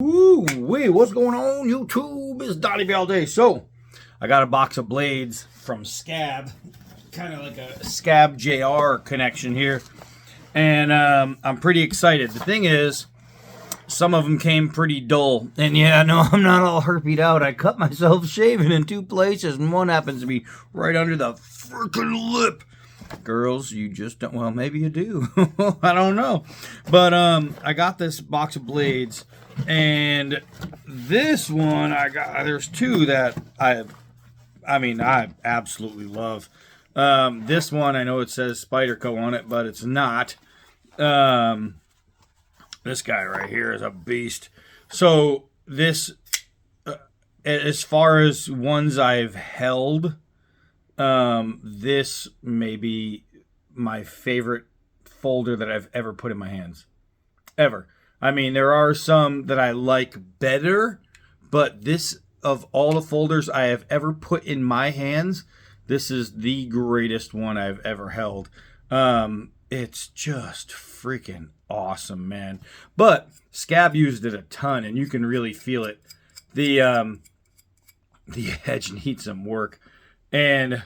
Ooh, wait, what's going on, YouTube? It's Donnie all day. So, I got a box of blades from Scab, kind of like a Scab JR connection here, and I'm pretty excited. The thing is, some of them came pretty dull, and yeah, no, I'm not all herped out. I cut myself shaving in two places, and one happens to be right under the freaking lip. Girls, you just don't, well, maybe you do. I don't know. But I got this box of blades, and this one there's two that I absolutely love. This one, I know it says Spyderco on it, but it's not. This guy right here is a beast. So this, as far as ones I've held, this may be my favorite folder that I've ever put in my hands. Ever. I mean, there are some that I like better, but this, of all the folders I have ever put in my hands, this is the greatest one I've ever held. It's just freaking awesome, man. But Scab used it a ton, and you can really feel it. The edge needs some work. And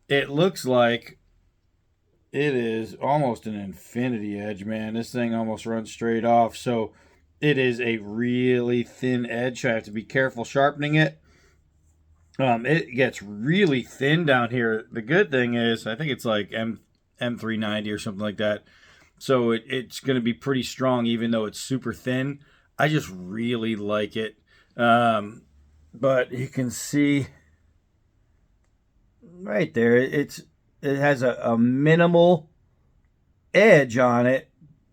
it looks like it is almost an infinity edge, man. This thing almost runs straight off. So it is a really thin edge. I have to be careful sharpening it. It gets really thin down here. The good thing is, I think it's like M390 or something like that. So it's going to be pretty strong, even though it's super thin. I just really like it. But you can see right there, it has a minimal edge on it,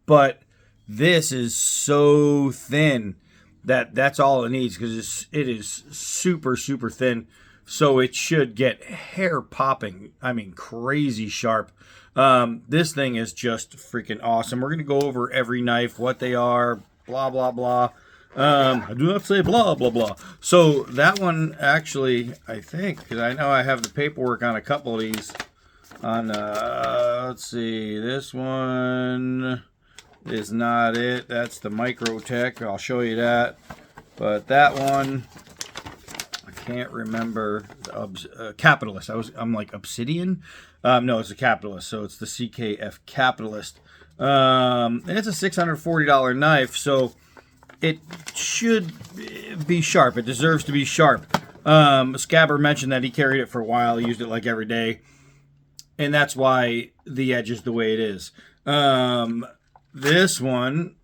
but this is so thin that's all it needs, because it is super, super thin. So it should get hair popping. I mean, crazy sharp. This thing is just freaking awesome. We're going to go over every knife, what they are, blah, blah, blah. I do not say blah, blah, blah. So that one, actually, I think, because I know I have the paperwork on a couple of these. Let's see, this one is not it. That's the Microtech. I'll show you that. But that one, I can't remember. Capitalist. I'm like Obsidian. No, it's a Capitalist. So it's the CKF Capitalist. And it's a $640 knife. So it should be sharp. It deserves to be sharp. Scabber mentioned that he carried it for a while. He used it like every day. And that's why the edge is the way it is. This one,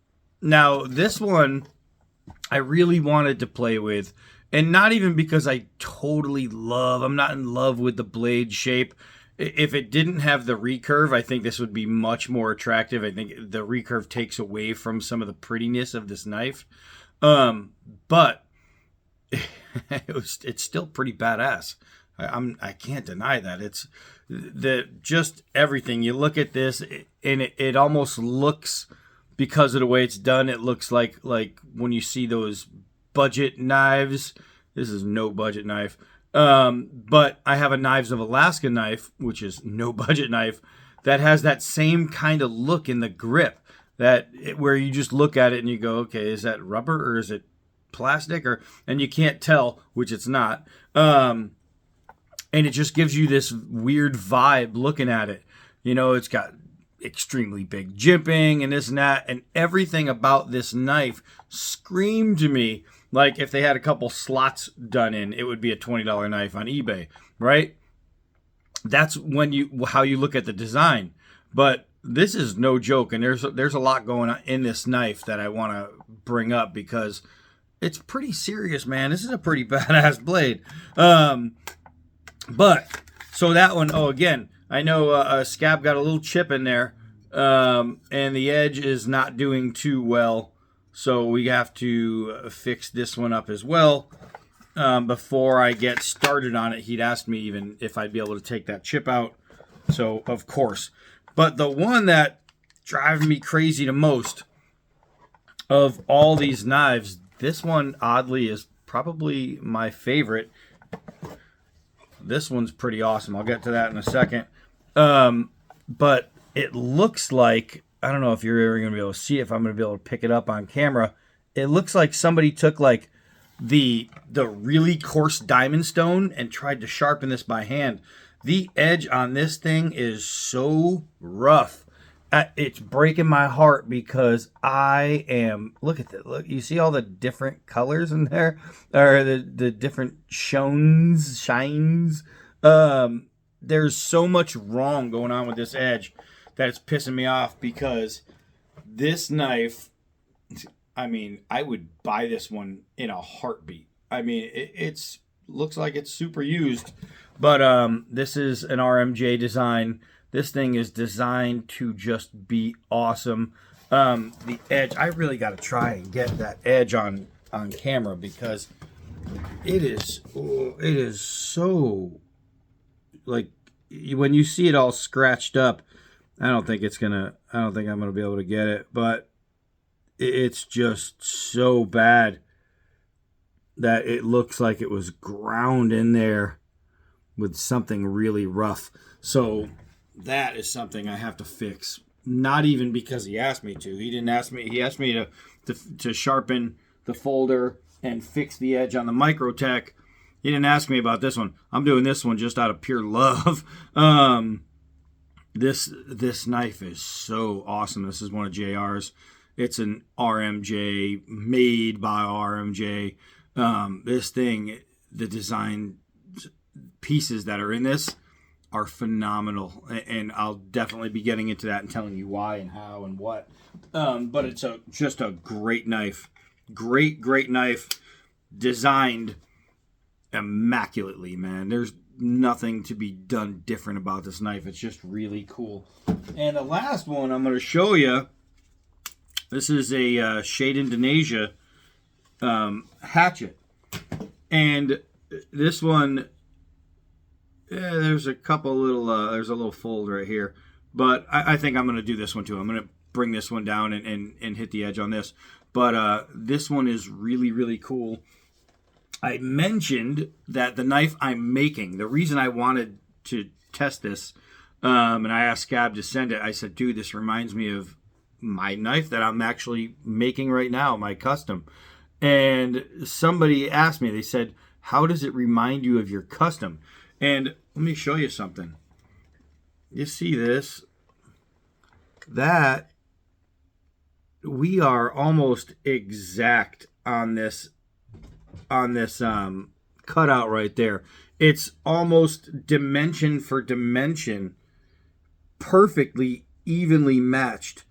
I really wanted to play with. And not even because I'm not in love with the blade shape. If it didn't have the recurve, I think this would be much more attractive. I think the recurve takes away from some of the prettiness of this knife. But it's still pretty badass. I can't deny that. It's just everything. You look at this, and it almost looks, because of the way it's done, it looks like when you see those budget knives. This is no budget knife. But I have a Knives of Alaska knife, which is no budget knife, that has that same kind of look in the grip, where you just look at it and you go, okay, is that rubber or is it plastic? And you can't tell, which it's not. And it just gives you this weird vibe looking at it. You know, it's got extremely big jimping and this and that, and everything about this knife screamed to me like if they had a couple slots done in, it would be a $20 knife on eBay, right? That's how you look at the design. But this is no joke, and there's a lot going on in this knife that I want to bring up, because it's pretty serious, man. This is a pretty badass blade. But so that one, again, I know Scab got a little chip in there, and the edge is not doing too well. So we have to fix this one up as well. Before I get started on it, he'd asked me even if I'd be able to take that chip out. So, of course. But the one that drives me crazy the most of all these knives, this one, oddly, is probably my favorite. This one's pretty awesome. I'll get to that in a second. But it looks like, I don't know if you're ever going to be able to see it, if I'm going to be able to pick it up on camera. it looks like somebody took like the really coarse diamond stone and tried to sharpen this by hand. The edge on this thing is so rough. It's breaking my heart because I am, look at that. Look, you see all the different colors in there, or the different shines. There's so much wrong going on with this edge that it's pissing me off, because this knife, I mean, I would buy this one in a heartbeat. I mean, it's looks like it's super used, but this is an RMJ design. This thing is designed to just be awesome. The edge, I really got to try and get that edge on camera, because it is so, like, when you see it all scratched up, I don't think I'm gonna be able to get it, but it's just so bad that it looks like it was ground in there with something really rough. So that is something I have to fix. Not even because he asked me to. He didn't ask me. He asked me to sharpen the folder and fix the edge on the Microtech. He didn't ask me about this one. I'm doing this one just out of pure love. This knife is so awesome. This is one of JR's. It's an RMJ, made by RMJ. This thing, the design pieces that are in this are phenomenal, and I'll definitely be getting into that and telling you why and how and what. But it's just a great knife. Great knife, designed immaculately, man. There's nothing to be done different about this knife. It's just really cool. And the last one I'm going to show you, this is a Shade Indonesia hatchet. And this one, there's a couple little, there's a little fold right here. But I think I'm going to do this one too. I'm going to bring this one down and hit the edge on this. But this one is really cool. I mentioned that the knife I'm making, the reason I wanted to test this, and I asked Scab to send it, I said, dude, this reminds me of my knife that I'm actually making right now, my custom. And somebody asked me, they said, how does it remind you of your custom? And let me show you something. You see this? That we are almost exact on this cutout right there. It's almost dimension for dimension, perfectly evenly matched.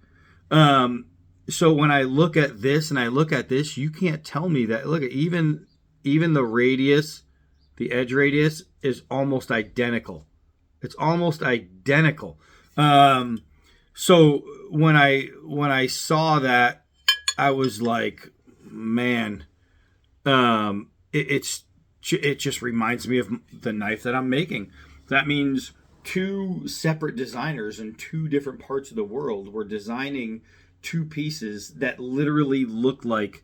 So when I look at this and I look at this, you can't tell me that. Look at even the radius, the edge radius is almost identical. It's almost identical. So when I saw that, I was like, man, it just reminds me of the knife that I'm making. That means two separate designers in two different parts of the world were designing two pieces that literally look like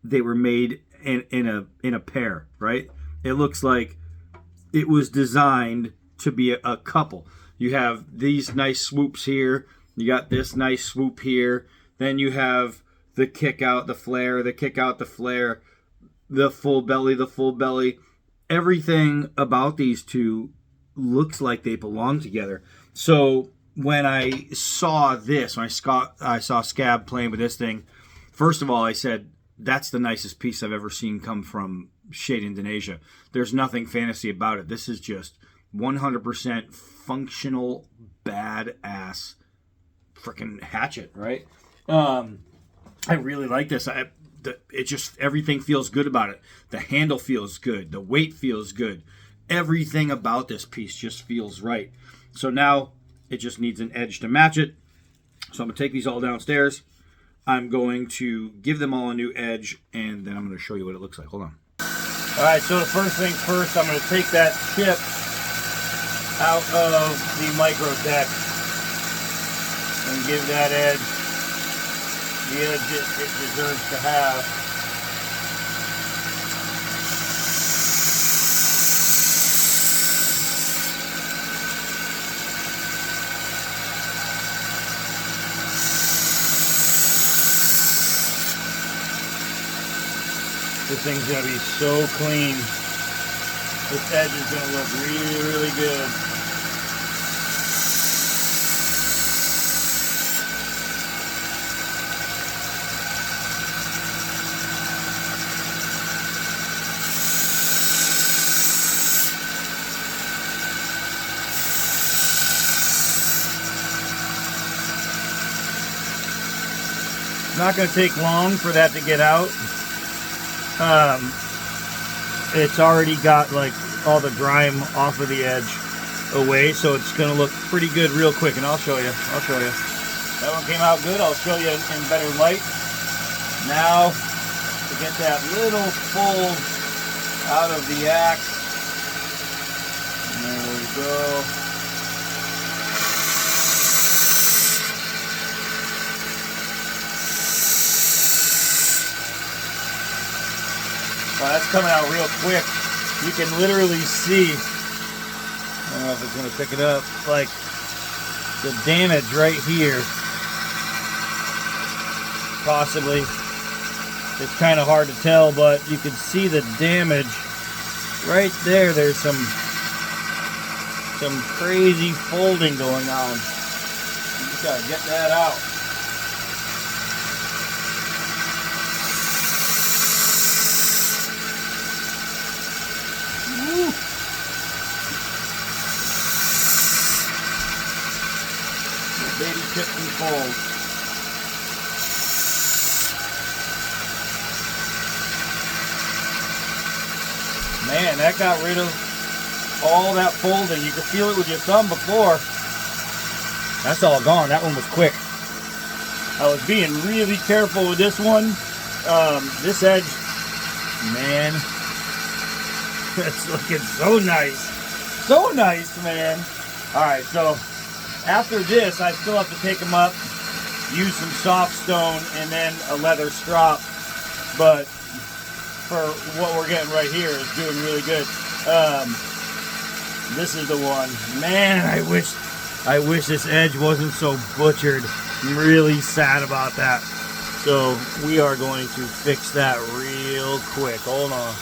they were made in a pair, right? It looks like it was designed to be a couple. You have these nice swoops here. You got this nice swoop here. Then you have the kick out, the flare, the kick out, the flare, the full belly. Everything about these two looks like they belong together. So when I saw this, when I saw Scab playing with this thing, first of all, I said, that's the nicest piece I've ever seen come from Shade Indonesia. There's nothing fantasy about it. This is just 100% functional, badass freaking hatchet, right? I really like this. It just, everything feels good about it. The handle feels good. The weight feels good. Everything about this piece just feels right. So now it just needs an edge to match it. So I'm going to take these all downstairs. I'm going to give them all a new edge, and then I'm going to show you what it looks like. Hold on. All right, so the first things first, I'm going to take that chip out of the Microtech and give that edge the edge it deserves to have. This thing's gonna be so clean. This edge is gonna look really, really good. Not going to take long for that to get out. It's already got like all the grime off of the edge away, so it's going to look pretty good real quick. And I'll show you. That one came out good. I'll show you in better light. Now to get that little fold out of the axe. There we go. That's coming out real quick. You can literally see, I don't know if it's going to pick it up, like the damage right here. Possibly. It's kind of hard to tell, but you can see the damage right there. There's some crazy folding going on. You just got to get that out. Baby tips and folds. Man, that got rid of all that folding. You could feel it with your thumb before. That's all gone. That one was quick. I was being really careful with this one. This edge, man, that's looking so nice. So nice, man. All right, so after this, I still have to take them up, use some soft stone, and then a leather strop. But for what we're getting right here is doing really good. This is the one. Man, I wish this edge wasn't so butchered. I'm really sad about that. So we are going to fix that real quick. Hold on.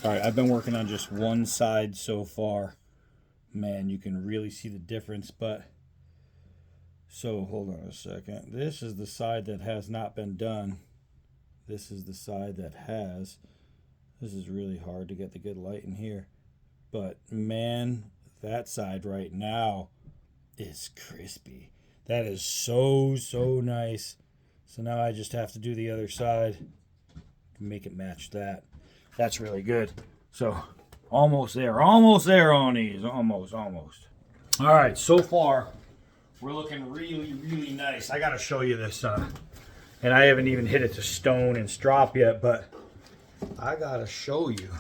All right, I've been working on just one side so far. Man, you can really see the difference, but so hold on a second. This is the side that has not been done. This is the side that has. This is really hard to get the good light in here, but man, that side right now is crispy. That is so nice. So now I just have to do the other side to make it match that. That's really good. So almost there on these. Almost. All right, so far we're looking really nice. I gotta show you this, and I haven't even hit it to stone and strop yet, but I gotta show you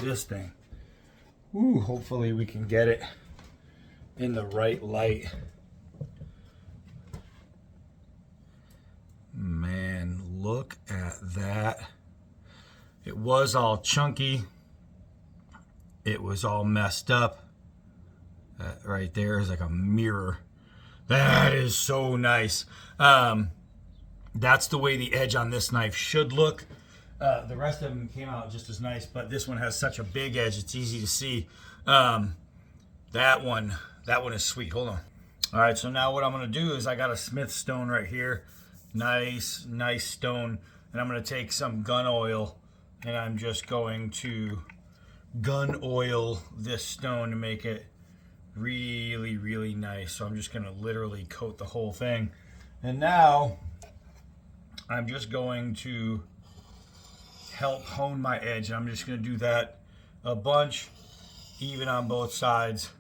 this thing. Ooh, hopefully we can get it in the right light. Man, look at that. It was all chunky. It was all messed up. That right there is like a mirror. That is so nice. That's the way the edge on this knife should look. The rest of them came out just as nice, but this one has such a big edge, it's easy to see. That one is sweet. Hold on. All right, so now what I'm gonna do is I got a Smith stone right here. Nice stone. And I'm gonna take some gun oil and I'm just going to gun oil this stone to make it really nice. So I'm just gonna literally coat the whole thing. And now I'm just going to help hone my edge. I'm just gonna do that a bunch, even on both sides,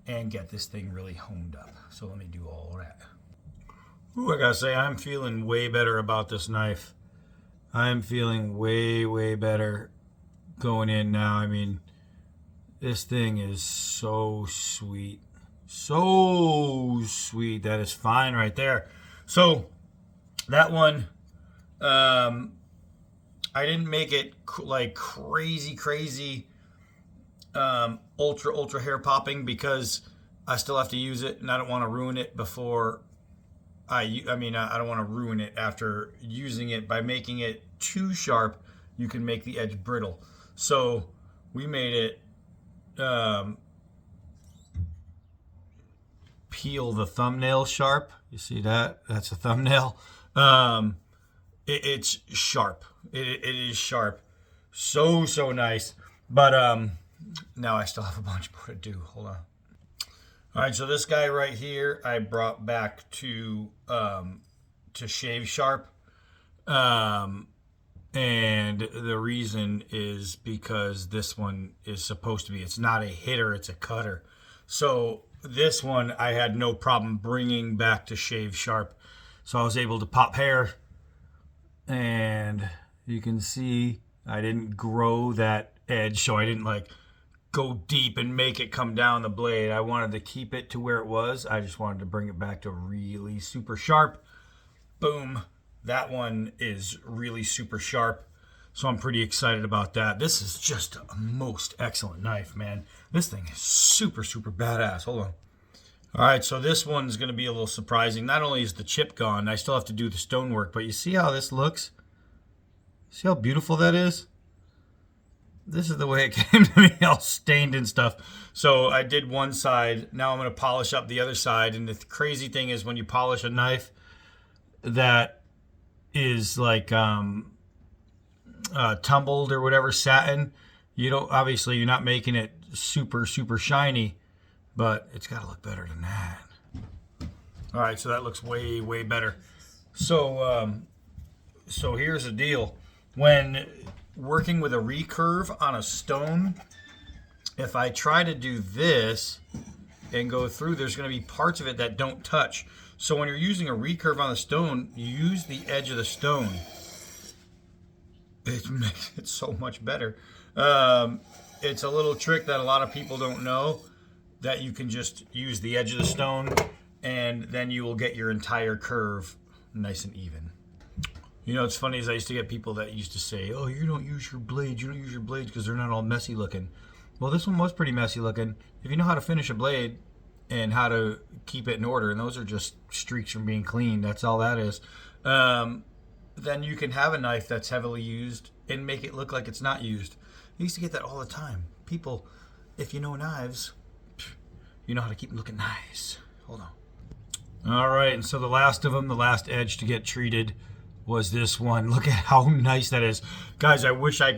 and get this thing really honed up. So let me do all that. Ooh, I gotta say, I'm feeling way better about this knife. I'm feeling way better going in now. I mean, this thing is so sweet. So sweet. That is fine right there. So that one, I didn't make it like crazy ultra hair popping because I still have to use it and I don't want to ruin it before I don't want to ruin it after using it by making it too sharp you can make the edge brittle. So we made it peel the thumbnail sharp. You see that? That's a thumbnail. It's sharp. It is sharp. So nice. But now I still have a bunch more to do. Hold on. All right, so this guy right here I brought back to shave sharp. And the reason is because this one is supposed to be, it's not a hitter, it's a cutter. So this one I had no problem bringing back to shave sharp. So I was able to pop hair, and you can see I didn't grow that edge, so I didn't like go deep and make it come down the blade. I wanted to keep it to where it was. I just wanted to bring it back to really super sharp. Boom. That one is really super sharp. So I'm pretty excited about that. This is just a most excellent knife, man. This thing is super badass. Hold on. All right, so this one's going to be a little surprising. Not only is the chip gone, I still have to do the stonework, but you see how this looks? See how beautiful that is? This is the way it came to me, all stained and stuff. So I did one side. Now I'm going to polish up the other side. And the crazy thing is when you polish a knife that is like tumbled or whatever, satin, you don't, obviously you're not making it super shiny, but it's got to look better than that. All right, so that looks way better. So so here's the deal. When working with a recurve on a stone, if I try to do this and go through, there's going to be parts of it that don't touch. So when you're using a recurve on the stone, you use the edge of the stone. It makes it so much better. It's a little trick that a lot of people don't know, that you can just use the edge of the stone and then you will get your entire curve nice and even. You know, it's funny is I used to get people that used to say, oh, you don't use your blades. You don't use your blades because they're not all messy looking. Well, this one was pretty messy looking. If you know how to finish a blade and how to keep it in order, and those are just streaks from being cleaned, that's all that is, then you can have a knife that's heavily used and make it look like it's not used. I used to get that all the time. People, if you know knives, you know how to keep them looking nice. Hold on. All right, and so the last of them, the last edge to get treated was this one. Look at how nice that is. Guys, I wish I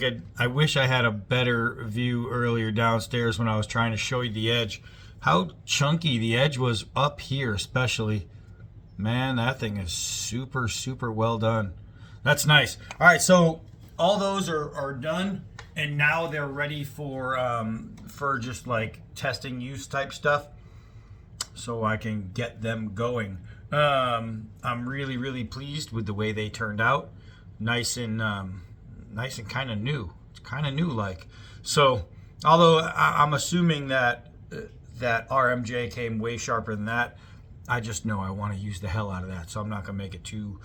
had a better view earlier downstairs when I was trying to show you the edge. How chunky the edge was up here especially. Man, that thing is super well done. That's nice. All right, so all those are done, and now they're ready for just like testing use type stuff, so I can get them going. I'm really pleased with the way they turned out. Nice and kind of new. It's kind of new like. So, although I'm assuming that that RMJ came way sharper than that, I just know I want to use the hell out of that. So I'm not gonna make it too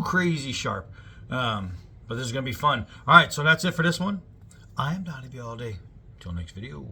crazy sharp. But this is gonna be fun. All right, so that's it for this one. I am Donnie all day. Till next video.